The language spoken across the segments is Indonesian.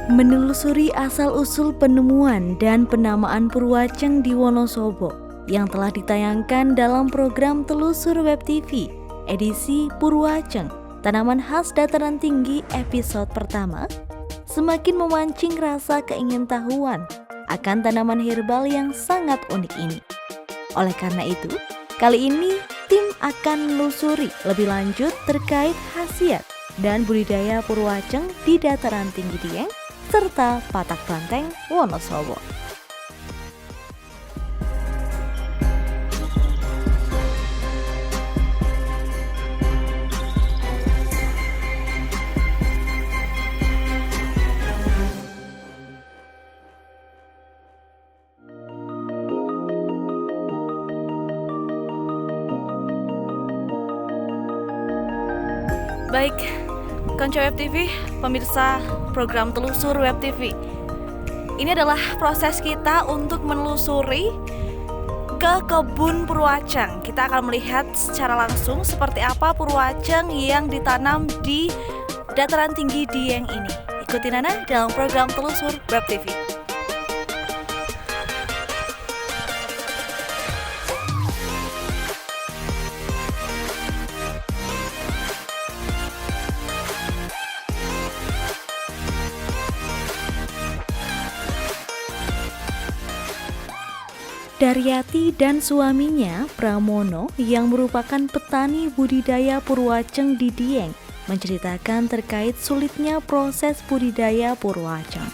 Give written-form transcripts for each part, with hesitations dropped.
Menelusuri asal-usul penemuan dan penamaan Purwaceng di Wonosobo yang telah ditayangkan dalam program Telusur Web TV edisi Purwaceng, Tanaman Khas Dataran Tinggi episode pertama, semakin memancing rasa keingintahuan akan tanaman herbal yang sangat unik ini. Oleh karena itu, kali ini tim akan menelusuri lebih lanjut terkait khasiat dan budidaya Purwaceng di Dataran Tinggi Dieng serta Patak Banteng, Wonosobo. Baik, Konco Web TV, pemirsa program Telusur Web TV. Ini adalah proses kita untuk menelusuri ke kebun Purwaceng. Kita akan melihat secara langsung seperti apa Purwaceng yang ditanam di Dataran Tinggi Dieng ini. Ikuti Nana dalam program Telusur Web TV. Daryati dan suaminya Pramono yang merupakan petani budidaya Purwaceng di Dieng menceritakan terkait sulitnya proses budidaya Purwaceng.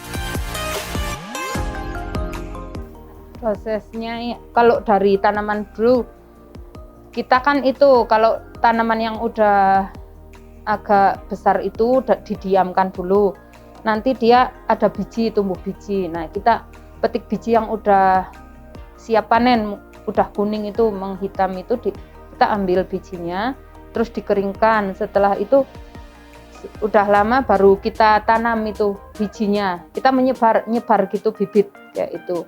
Prosesnya kalau dari tanaman dulu kita kan itu kalau tanaman yang udah agak besar itu didiamkan dulu. Nanti dia ada biji, tumbuh biji. Nah, kita petik biji yang udah siap panen, udah kuning itu menghitam itu kita ambil bijinya terus dikeringkan. Setelah itu udah lama baru kita tanam itu bijinya. Kita nyebar gitu bibit ya itu.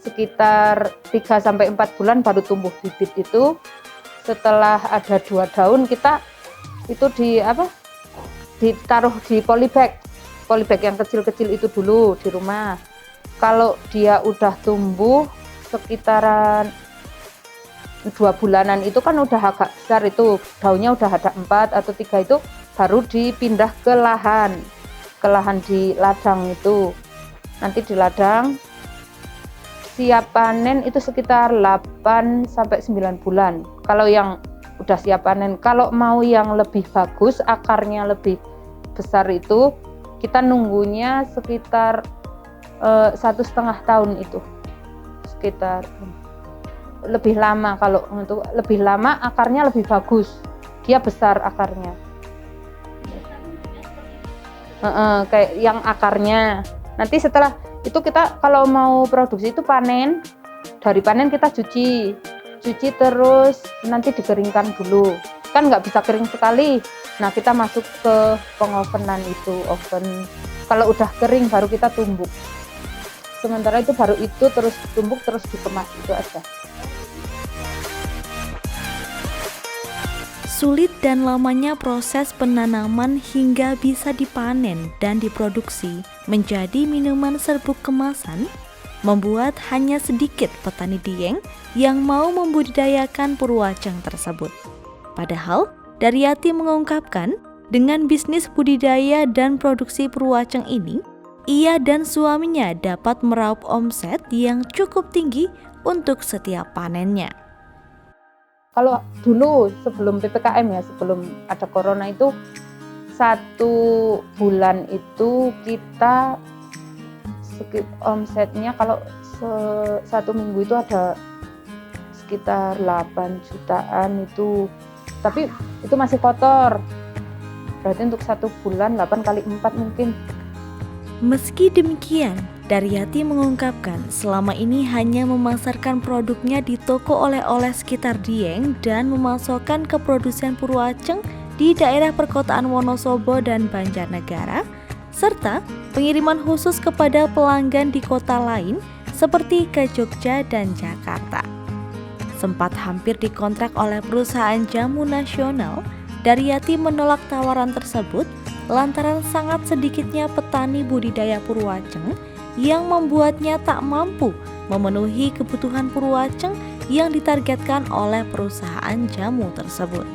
Sekitar 3-4 bulan baru tumbuh bibit itu. Setelah ada 2 daun kita itu ditaruh di polybag yang kecil-kecil itu dulu di rumah. Kalau dia udah tumbuh sekitaran 2 bulanan itu kan udah agak besar, itu daunnya udah ada 4 atau 3 itu baru dipindah ke lahan di ladang itu. Nanti di ladang siap panen itu sekitar 8-9 bulan kalau yang udah siap panen. Kalau mau yang lebih bagus, akarnya lebih besar itu kita nunggunya sekitar 1,5 tahun itu. Sekitar lebih lama, kalau untuk lebih lama akarnya lebih bagus, dia besar akarnya. Kayak yang akarnya nanti setelah itu kita kalau mau produksi itu panen, dari panen kita cuci terus nanti dikeringkan dulu, kan nggak bisa kering sekali. Nah, kita masuk ke pengovenan itu, oven. Kalau udah kering baru kita tumbuk. Sementara itu baru itu terus tumbuk terus dikemas, itu aja. Sulit dan lamanya proses penanaman hingga bisa dipanen dan diproduksi menjadi minuman serbuk kemasan membuat hanya sedikit petani Dieng yang mau membudidayakan Purwaceng tersebut. Padahal Daryati mengungkapkan dengan bisnis budidaya dan produksi Purwaceng ini, ia dan suaminya dapat meraup omset yang cukup tinggi untuk setiap panennya. Kalau dulu sebelum PPKM ya, sebelum ada corona itu 1 bulan itu kita omsetnya kalau 1 minggu itu ada sekitar 8 jutaan itu, tapi itu masih kotor. Berarti untuk 1 bulan 8 kali 4 mungkin. Meski demikian, Daryati mengungkapkan selama ini hanya memasarkan produknya di toko oleh-oleh sekitar Dieng dan memasokkan ke produsen Purwaceng di daerah perkotaan Wonosobo dan Banjarnegara, serta pengiriman khusus kepada pelanggan di kota lain seperti ke Jogja dan Jakarta. Sempat hampir dikontrak oleh perusahaan jamu nasional, Daryati menolak tawaran tersebut lantaran sangat sedikitnya petani budidaya Purwaceng yang membuatnya tak mampu memenuhi kebutuhan Purwaceng yang ditargetkan oleh perusahaan jamu tersebut.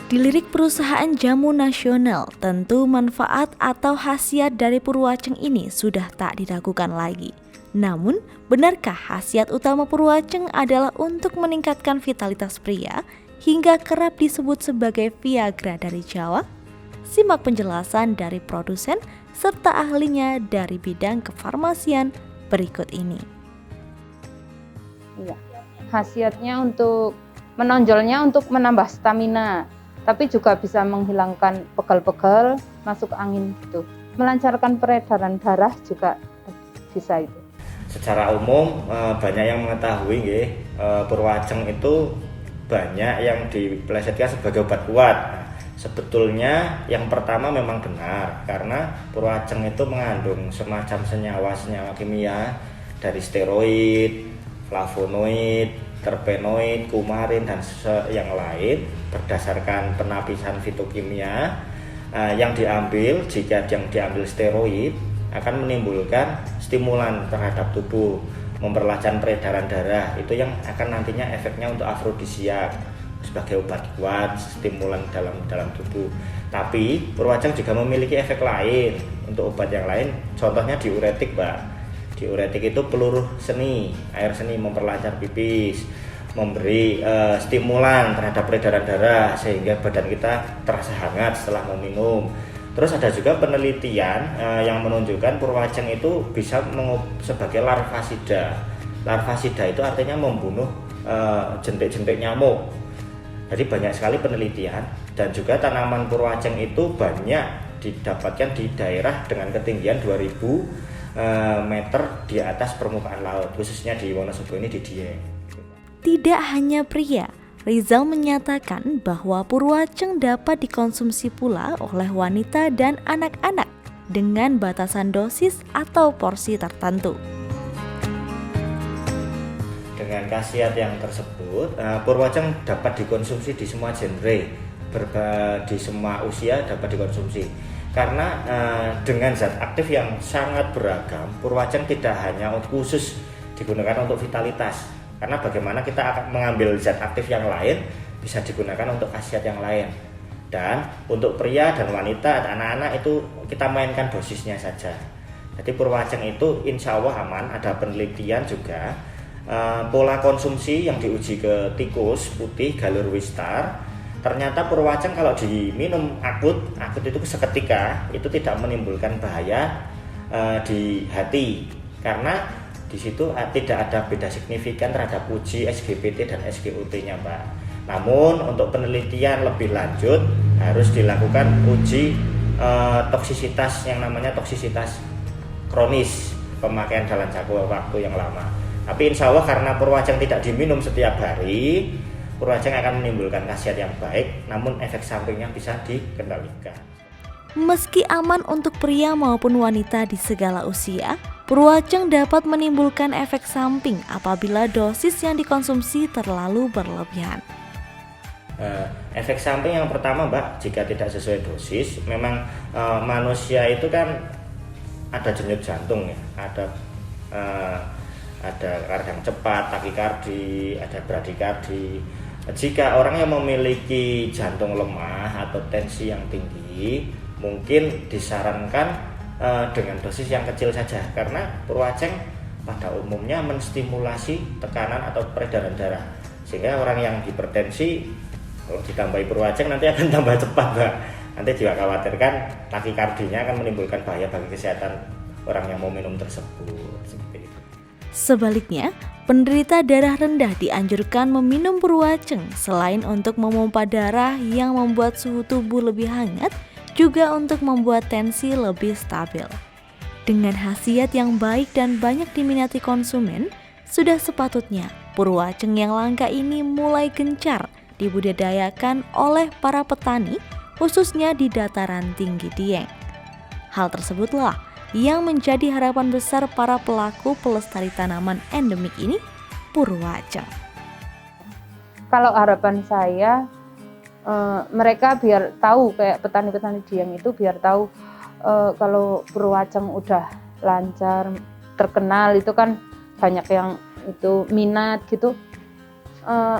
Dilirik perusahaan jamu nasional, tentu manfaat atau khasiat dari Purwaceng ini sudah tak diragukan lagi. Namun, benarkah khasiat utama Purwaceng adalah untuk meningkatkan vitalitas pria hingga kerap disebut sebagai Viagra dari Jawa? Simak penjelasan dari produsen serta ahlinya dari bidang kefarmasian berikut ini. Iya. Khasiatnya untuk menonjolnya untuk menambah stamina, tapi juga bisa menghilangkan pegal-pegal, masuk angin gitu. Melancarkan peredaran darah juga bisa itu. Secara umum banyak yang mengetahui Purwaceng itu banyak yang dipelesetkan sebagai obat kuat. Sebetulnya yang pertama memang benar, karena Purwaceng itu mengandung semacam senyawa-senyawa kimia dari steroid, flavonoid, terpenoid, kumarin, dan yang lain berdasarkan penapisan fitokimia yang diambil. Jika yang diambil steroid akan menimbulkan stimulan terhadap tubuh, memperlancar peredaran darah, itu yang akan nantinya efeknya untuk afrodisiak sebagai obat kuat, stimulan dalam tubuh. Tapi Purwaceng juga memiliki efek lain untuk obat yang lain, contohnya diuretik, Mbak. Diuretik itu peluruh seni, air seni, memperlancar pipis, memberi stimulan terhadap peredaran darah sehingga badan kita terasa hangat setelah meminum. Terus ada juga penelitian yang menunjukkan Purwaceng itu bisa sebagai larvasida. Larvasida itu artinya membunuh jentik-jentik nyamuk. Jadi banyak sekali penelitian, dan juga tanaman Purwaceng itu banyak didapatkan di daerah dengan ketinggian 2000 meter di atas permukaan laut, khususnya di Wonosobo ini, di Dieng. Tidak hanya pria, Rizal menyatakan bahwa Purwaceng dapat dikonsumsi pula oleh wanita dan anak-anak dengan batasan dosis atau porsi tertentu. Dengan khasiat yang tersebut, Purwaceng dapat dikonsumsi di semua genre, di semua usia dapat dikonsumsi. Karena dengan zat aktif yang sangat beragam, Purwaceng tidak hanya khusus digunakan untuk vitalitas. Karena bagaimana kita akan mengambil zat aktif yang lain bisa digunakan untuk khasiat yang lain. Dan untuk pria dan wanita dan anak-anak itu kita mainkan dosisnya saja. Jadi Purwaceng itu insya Allah aman. Ada penelitian juga pola konsumsi yang diuji ke tikus putih galur wistar. Ternyata Purwaceng kalau diminum akut itu seketika itu tidak menimbulkan bahaya di hati, karena di situ tidak ada beda signifikan terhadap uji SGPT dan SGOT-nya, Mbak. Namun untuk penelitian lebih lanjut harus dilakukan uji toksisitas yang namanya toksisitas kronis, pemakaian dalam jangka waktu yang lama. Tapi insya Allah karena Purwaceng tidak diminum setiap hari, Purwaceng akan menimbulkan khasiat yang baik, namun efek sampingnya bisa dikendalikan. Meski aman untuk pria maupun wanita di segala usia, Purwaceng dapat menimbulkan efek samping apabila dosis yang dikonsumsi terlalu berlebihan. Efek samping yang pertama, Mbak, jika tidak sesuai dosis, memang manusia itu kan ada denyut jantung ya, ada radang cepat, takikardi, ada bradikardi. Jika orang yang memiliki jantung lemah atau tensi yang tinggi, mungkin disarankan dengan dosis yang kecil saja, karena Purwaceng pada umumnya menstimulasi tekanan atau peredaran darah, sehingga orang yang hipertensi kalau ditambahi Purwaceng nanti akan tambah cepat, Mbak. Nanti juga khawatirkan takikardinya akan menimbulkan bahaya bagi kesehatan orang yang mau minum tersebut. Seperti itu. Sebaliknya, penderita darah rendah dianjurkan meminum Purwaceng selain untuk memompa darah yang membuat suhu tubuh lebih hangat, juga untuk membuat tensi lebih stabil. Dengan khasiat yang baik dan banyak diminati konsumen, sudah sepatutnya Purwaceng yang langka ini mulai gencar dibudidayakan oleh para petani, khususnya di dataran tinggi Dieng. Hal tersebutlah yang menjadi harapan besar para pelaku pelestari tanaman endemik ini, Purwaceng. Kalau harapan saya, mereka biar tahu, kayak petani-petani Dieng itu biar tahu kalau Purwaceng udah lancar, terkenal, itu kan banyak yang itu minat gitu,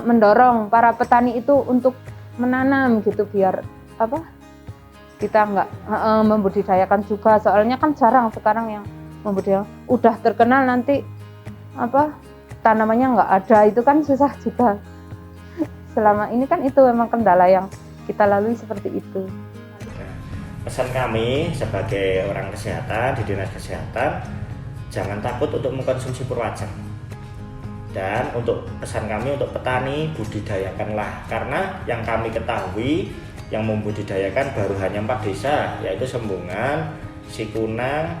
mendorong para petani itu untuk menanam gitu, biar kita nggak membudidayakan juga, soalnya kan jarang sekarang yang membudidayakan. Udah terkenal nanti tanamannya nggak ada, itu kan susah juga. Selama ini kan itu memang kendala yang kita lalui seperti itu. Pesan kami sebagai orang kesehatan di Dinas Kesehatan, jangan takut untuk mengkonsumsi Purwaceng. Dan untuk pesan kami untuk petani, budidayakanlah, karena yang kami ketahui yang membudidayakan baru hanya 4 desa, yaitu Sembungan, Sikunang,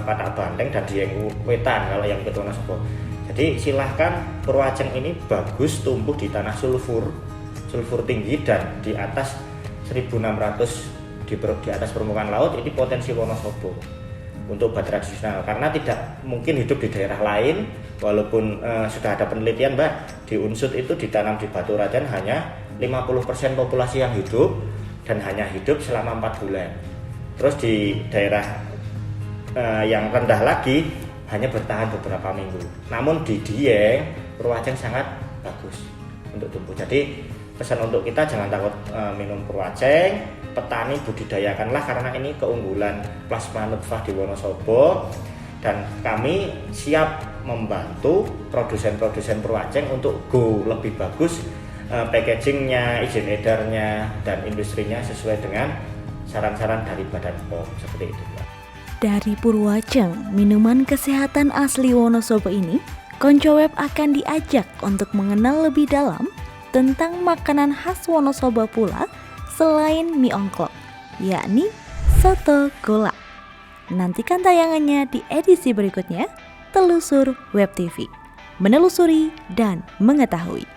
Patak Banteng, dan Dieng Wetan kalau yang ke Wonosobo. Jadi silahkan, Purwaceng ini bagus tumbuh di tanah sulfur tinggi dan di atas 1600 di atas permukaan laut. Ini potensi Wonosobo untuk obat tradisional, karena tidak mungkin hidup di daerah lain. Walaupun sudah ada penelitian Mbak, di Unsut itu ditanam di Baturajan hanya 50% populasi yang hidup dan hanya hidup selama 4 bulan. Terus di daerah yang rendah lagi hanya bertahan beberapa minggu. Namun di Dieng, Purwaceng sangat bagus untuk tumbuh. Jadi pesan untuk kita, jangan takut minum Purwaceng, petani budidayakanlah, karena ini keunggulan plasma nutfah di Wonosobo, dan kami siap membantu produsen-produsen Purwaceng untuk go lebih bagus, packagingnya, izin edarnya, dan industrinya sesuai dengan saran-saran dari Badan POM, seperti itu. Dari Purwaceng, minuman kesehatan asli Wonosobo ini, Konco Web akan diajak untuk mengenal lebih dalam tentang makanan khas Wonosobo pula selain mie ongklok, yakni soto golak. Nantikan tayangannya di edisi berikutnya, Telusur Web TV. Menelusuri dan mengetahui.